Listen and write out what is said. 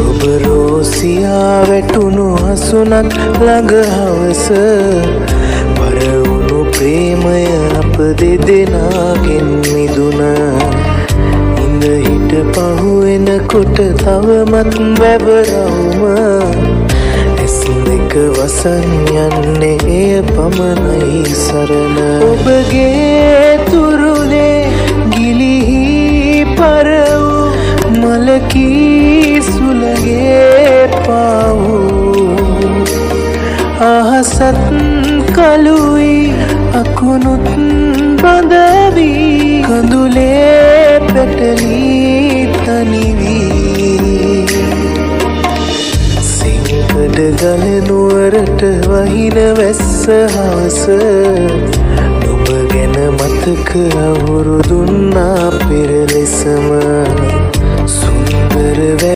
ඔබ රෝසියා වැටුණු හසුනක් ළඟ හවස පරවුණු ප්‍රේමය අප දෙදෙනාගෙන් මිදුන ඉඳ හිට පහුවෙනකොට තවමත් වැවරවුම ඇස් දෙක වසන් යන්නේ එය පමණයි සරණ ඔබගේ තුරුලේ ගිලිහි පරවූ මලකී සුළගේ පාවූ අහසත් කළුයි අකුණුත් බඳවී කඳුලේ පැටලී තනිවී සිංකඩ ගල නුවරට වහින වැස්ස හවස නුඹ ගැන මතක අවුරුදුන්නා පෙර ලෙසම සුන්දර